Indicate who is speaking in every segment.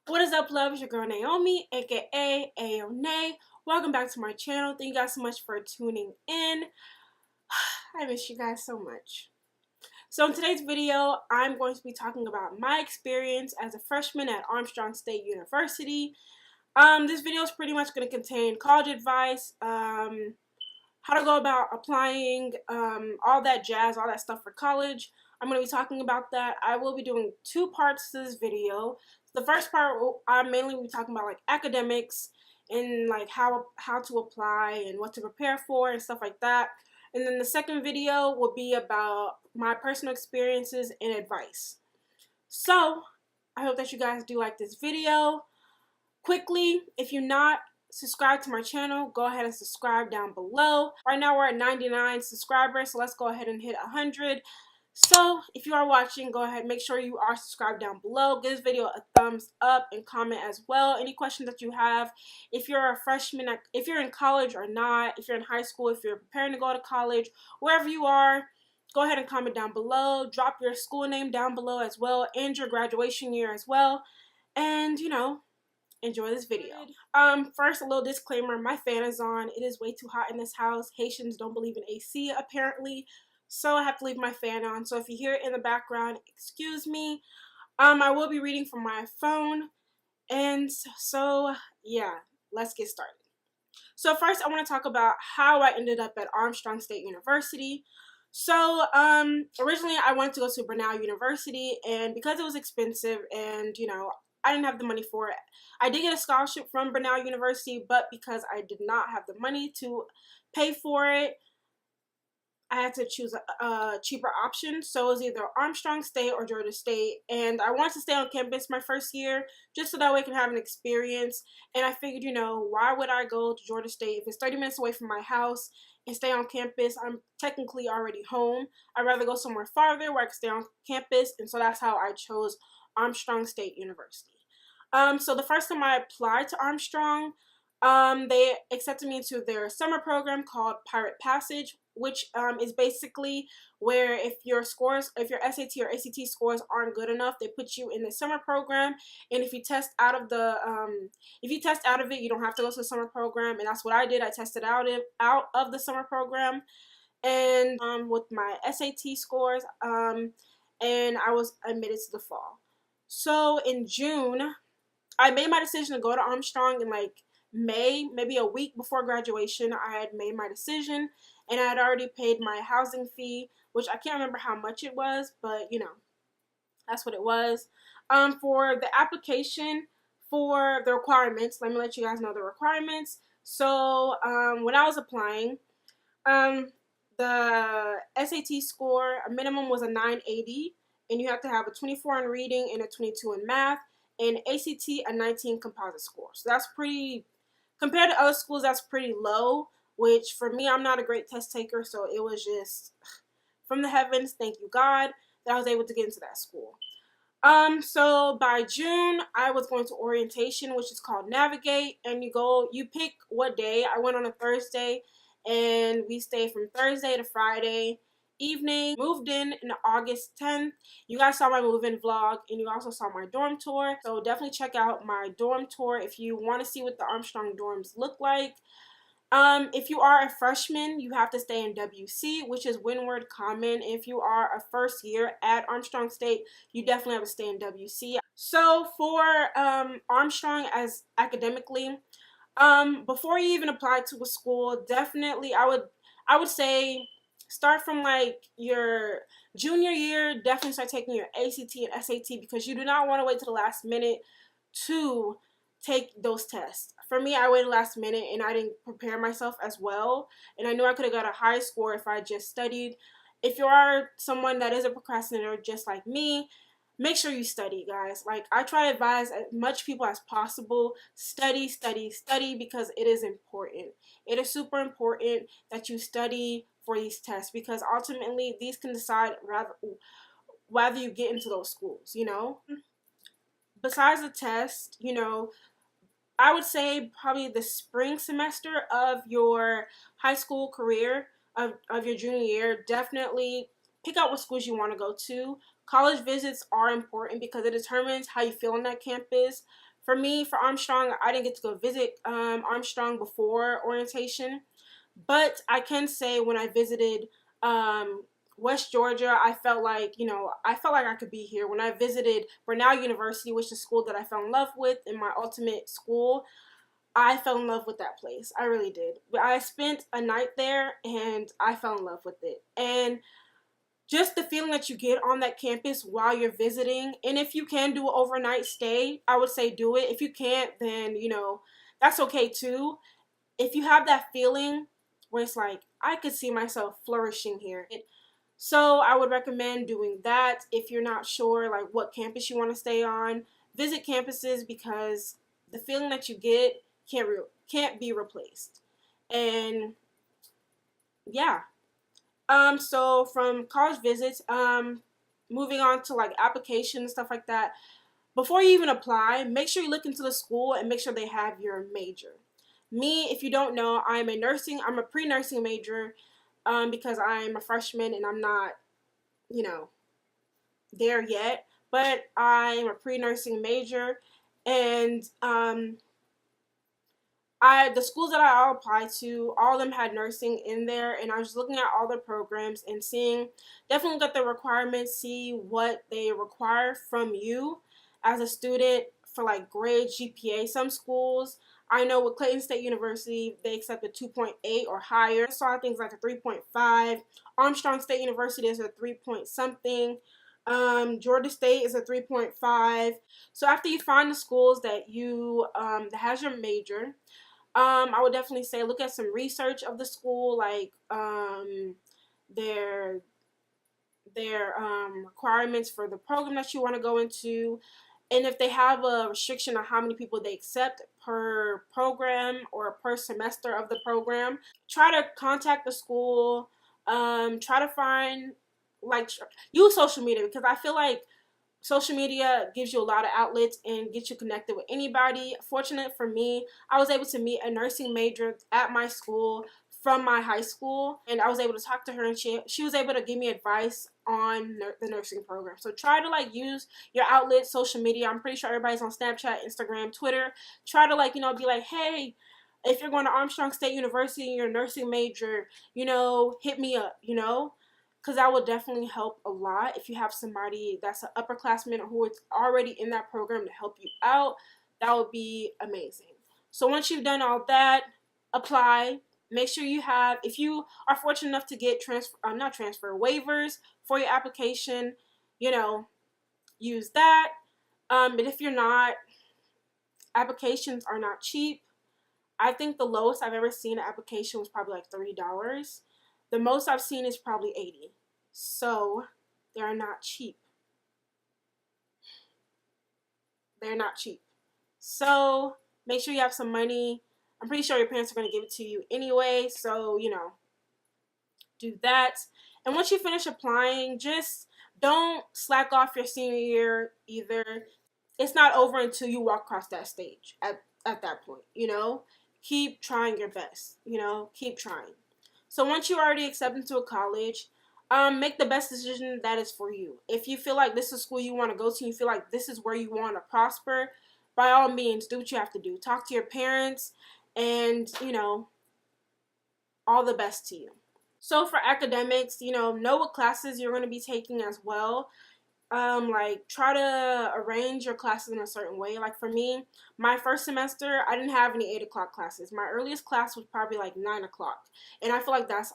Speaker 1: What is up, love? It's your girl Naomi, aka Ayo. Welcome back to my channel. Thank you guys so much for tuning in. I miss you guys so much. So in today's video, I'm going to be talking about my experience as a freshman at Armstrong State University. This video is pretty much going to contain college advice, how to go about applying, all that jazz, all that stuff for college. I'm going to be talking about that. I will be doing two parts to this video. The first part, I mainly will be talking about like academics and like how to apply and what to prepare for and stuff like that. And then the second video will be about my personal experiences and advice. So I hope that you guys do like this video. Quickly, if you're not subscribed to my channel, go ahead and subscribe down below. Right now we're at 99 subscribers, so let's go ahead and hit 100. So if you are watching, go ahead, make sure you are subscribed down below. Give this video a thumbs up and comment as well. Any questions that you have, if you're a freshman, if you're in college or not, if you're in high school, if you're preparing to go to college, wherever you are, go ahead and comment down below. Drop your school name down below as well and your graduation year as well. And, you know, enjoy this video. First, a little disclaimer, my fan is on. It is way too hot in this house. Haitians don't believe in AC apparently, so I have to leave my fan on. So if you hear it in the background, excuse me. I will be reading from my phone, and so yeah, let's get started. So first, I want to talk about how I ended up at Armstrong State University. So originally I wanted to go to Brunel University, and because it was expensive and, you know, I didn't have the money for it. I did get a scholarship from Brunel University, but because I did not have the money to pay for it, I had to choose a cheaper option. So it was either Armstrong State or Georgia State. And I wanted to stay on campus my first year just so that way I can have an experience. And I figured, you know, why would I go to Georgia State if it's 30 minutes away from my house and stay on campus? I'm technically already home. I'd rather go somewhere farther where I can stay on campus. And so that's how I chose Armstrong State University. So the first time I applied to Armstrong, they accepted me into their summer program called Pirate Passage, which is basically where if your SAT or ACT scores aren't good enough, they put you in the summer program, and if you test out of it, you don't have to go to the summer program, and that's what I did. I tested out of the summer program, and with my SAT scores, and I was admitted to the fall. So in June, I made my decision to go to Armstrong in like May, maybe a week before graduation. I had made my decision, and I had already paid my housing fee, which I can't remember how much it was, but you know, that's what it was. For the application, for the requirements, let me let you guys know the requirements. So when I was applying, the SAT score, a minimum was a 980, and you have to have a 24 in reading and a 22 in math, and ACT a 19 composite score. So that's pretty, compared to other schools, that's pretty low, which for me, I'm not a great test taker, so it was just from the heavens, thank you God, that I was able to get into that school. So by June, I was going to orientation, which is called Navigate, and you pick what day. I went on a Thursday, and we stayed from Thursday to Friday evening. Moved in August 10th. You guys saw my move-in vlog, and you also saw my dorm tour, so definitely check out my dorm tour if you want to see what the Armstrong dorms look like. If you are a freshman, you have to stay in WC, which is Windward Common. If you are a first year at Armstrong State, you definitely have to stay in WC. So for Armstrong, as academically, before you even apply to a school, definitely I would say start from like your junior year. Definitely start taking your ACT and SAT, because you do not want to wait to the last minute to take those tests. For me, I waited last minute and I didn't prepare myself as well, and I knew I could have got a high score if I just studied. If you are someone that is a procrastinator just like me, make sure you study, guys. Like, I try to advise as much people as possible, study, study, study, because it is important. It is super important that you study for these tests, because ultimately these can decide whether you get into those schools, you know. Besides the test, you know, I would say probably the spring semester of your high school career, of your junior year, definitely pick out what schools you want to go to. College visits are important because it determines how you feel on that campus. For me, for Armstrong, I didn't get to go visit Armstrong before orientation, but I can say when I visited West Georgia, I felt like, I could be here. When I visited Brenau University, which is a school that I fell in love with in my ultimate school, I fell in love with that place. I really did. I spent a night there and I fell in love with it. And just the feeling that you get on that campus while you're visiting, and if you can do an overnight stay, I would say do it. If you can't, then, that's okay too. If you have that feeling where it's like, I could see myself flourishing here. So I would recommend doing that. If you're not sure like what campus you want to stay on, visit campuses because the feeling that you get can't be replaced. And yeah. So from college visits, moving on to like applications, stuff like that. Before you even apply, make sure you look into the school and make sure they have your major. Me, if you don't know, I'm a pre-nursing major, because I'm a freshman and I'm not, there yet. But I'm a pre-nursing major, and the schools that I all applied to, all of them had nursing in there, and I was looking at all the programs and definitely look at the requirements, see what they require from you as a student for like grades, GPA. Some schools, I know with Clayton State University, they accept a 2.8 or higher. I saw things like a 3.5. Armstrong State University is a 3 point something. Georgia State is a 3.5. So after you find the schools that that has your major, I would definitely say look at some research of the school, like their requirements for the program that you want to go into, and if they have a restriction on how many people they accept per program or per semester of the program. Try to contact the school. Try to find, use social media, because I feel like social media gives you a lot of outlets and gets you connected with anybody. Fortunate for me, I was able to meet a nursing major at my school from my high school, and I was able to talk to her, and she was able to give me advice on the nursing program. So try to use your outlet, social media. I'm pretty sure everybody's on Snapchat, Instagram, Twitter. Try to be like, hey, if you're going to Armstrong State University and you're a nursing major, hit me up, because that will definitely help a lot. If you have somebody that's an upperclassman or who is already in that program to help you out, that would be amazing. So once you've done all that, apply. Make sure if you are fortunate enough to get waivers for your application, use that. But if you're not, applications are not cheap. I think the lowest I've ever seen an application was probably like $30. The most I've seen is probably $80. So they are not cheap. They're not cheap. So make sure you have some money. I'm pretty sure your parents are going to give it to you anyway. So, do that. And once you finish applying, just don't slack off your senior year either. It's not over until you walk across that stage at that point, Keep trying your best, keep trying. So once you already accept into a college, make the best decision that is for you. If you feel like this is school you want to go to, you feel like this is where you want to prosper, by all means, do what you have to do. Talk to your parents, and, all the best to you. So for academics, know what classes you're going to be taking as well. Try to arrange your classes in a certain way. Like for me, my first semester, I didn't have any 8 o'clock classes. My earliest class was probably like 9 o'clock. And I feel like that's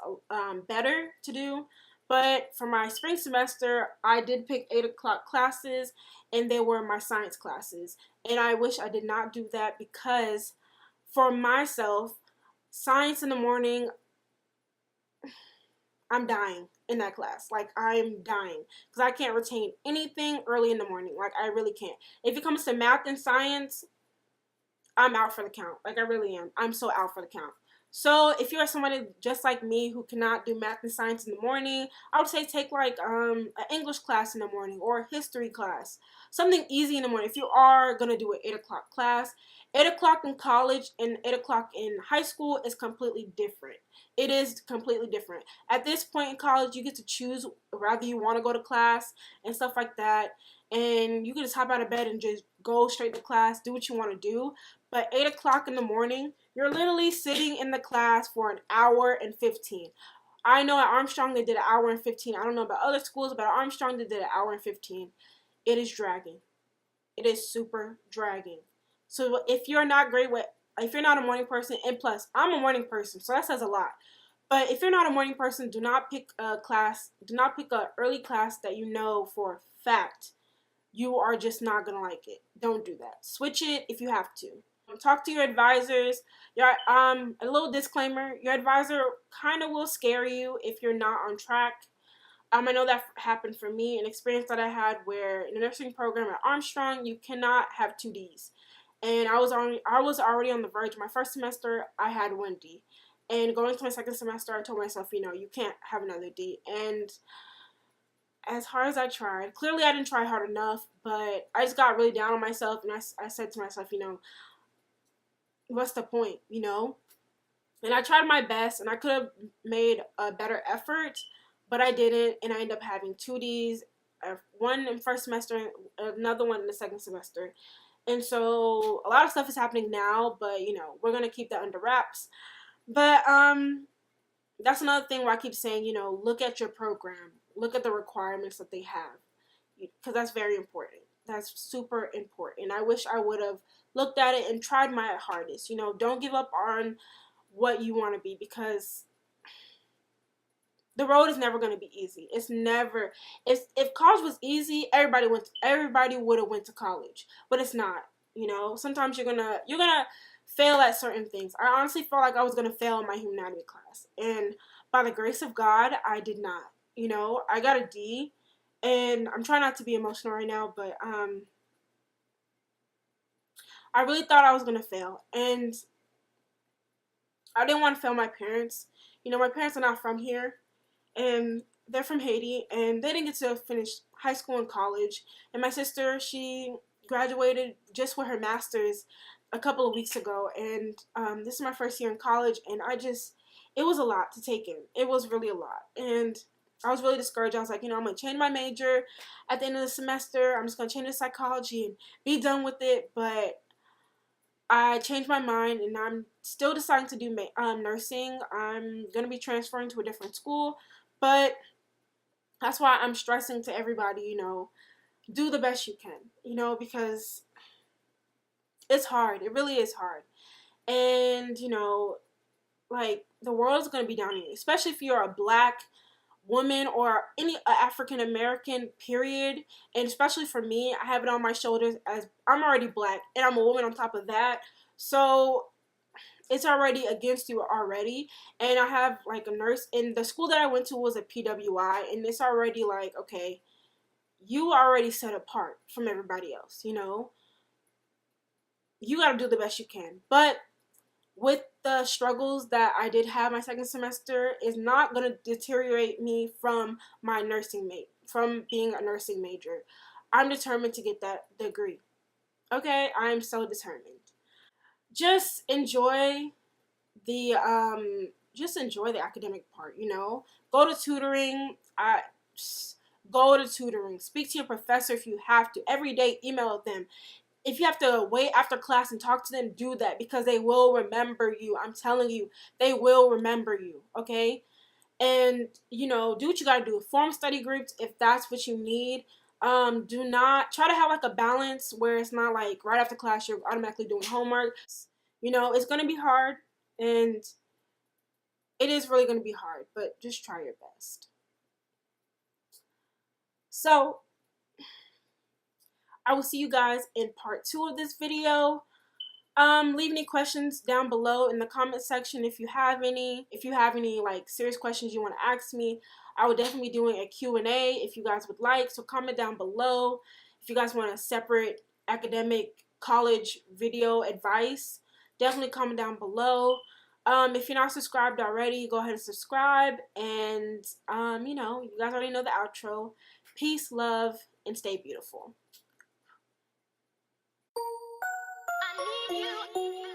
Speaker 1: better to do. But for my spring semester, I did pick 8 o'clock classes, and they were my science classes. And I wish I did not do that, because for myself, science in the morning, I'm dying in that class. I'm dying because I can't retain anything early in the morning. I really can't. If it comes to math and science, I'm out for the count. I really am. I'm so out for the count. So if you're somebody just like me who cannot do math and science in the morning, I would say take like an English class in the morning or a history class. Something easy in the morning. If you are going to do an 8 o'clock class, 8 o'clock in college and 8 o'clock in high school is completely different. It is completely different. At this point in college, you get to choose whether you want to go to class and stuff like that. And you can just hop out of bed and just go straight to class, do what you want to do. But 8 o'clock in the morning, you're literally sitting in the class for an hour and 15. I know at Armstrong they did an hour and 15. I don't know about other schools, but at Armstrong they did an hour and 15. It is dragging. It is super dragging. So if you're not great with, if you're not a morning person, and plus I'm a morning person, so that says a lot. But if you're not a morning person, do not pick a class, do not pick an early class that you know for a fact you are just not going to like it. Don't do that. Switch it if you have to. Talk to your advisors. A little disclaimer, your advisor kind of will scare you if you're not on track. I know that happened for me, an experience that I had where in the nursing program at Armstrong, you cannot have 2Ds. And I was already on the verge. My first semester, I had 1D. And going to my second semester, I told myself, you can't have another D. And as hard as I tried, clearly I didn't try hard enough, but I just got really down on myself, and I said to myself, what's the point, And I tried my best, and I could have made a better effort, but I didn't, and I ended up having 2Ds, one in first semester, another one in the second semester. And so a lot of stuff is happening now, but, we're going to keep that under wraps. But that's another thing where I keep saying, look at your program. Look at the requirements that they have, because that's very important. That's super important. I wish I would have looked at it and tried my hardest. Don't give up on what you want to be, because the road is never going to be easy. It's never. If college was easy, everybody would have went to college, but it's not. Sometimes you're gonna fail at certain things. I honestly felt like I was gonna fail in my humanity class, and by the grace of God, I did not. I got a D, and I'm trying not to be emotional right now, but I really thought I was gonna fail, and I didn't want to fail my parents. My parents are not from here, and they're from Haiti, and they didn't get to finish high school and college. And my sister, she graduated just with her master's a couple of weeks ago, and this is my first year in college, and it was a lot to take in. It was really a lot, and I was really discouraged. I was like, I'm going to change my major at the end of the semester. I'm just going to change to psychology and be done with it, but I changed my mind, and I'm still deciding to do nursing. I'm going to be transferring to a different school, but that's why I'm stressing to everybody, do the best you can, because it's hard. It really is hard. And, like, the world's going to be down on you, especially if you're a Black woman or any African American, period. And especially for me, I have it on my shoulders as I'm already Black and I'm a woman on top of that. So it's already against you already. And I have like a nurse, and the school that I went to was a PWI, and it's already like, okay, you are already set apart from everybody else, you got to do the best you can. But with the struggles that I did have my second semester, is not going to deteriorate me from my from being a nursing major. I'm determined to get that degree. Okay, I'm so determined. Just enjoy the academic part, Go to tutoring. Go to tutoring. Speak to your professor if you have to. Every day, email them. If you have to wait after class and talk to them, do that, because they will remember you. I'm telling you, they will remember you, okay? And, do what you got to do. Form study groups if that's what you need. Do not try to have like a balance where it's not like right after class you're automatically doing homework. It's going to be hard, and it is really going to be hard, but just try your best. So, I will see you guys in part 2 of this video. Leave any questions down below in the comment section if you have any. If you have any like serious questions you want to ask me, I will definitely be doing a Q&A if you guys would like. So comment down below if you guys want a separate academic college video advice. Definitely comment down below. If you're not subscribed already, go ahead and subscribe. And, you know, you guys already know the outro. Peace, love, and stay beautiful. I need you.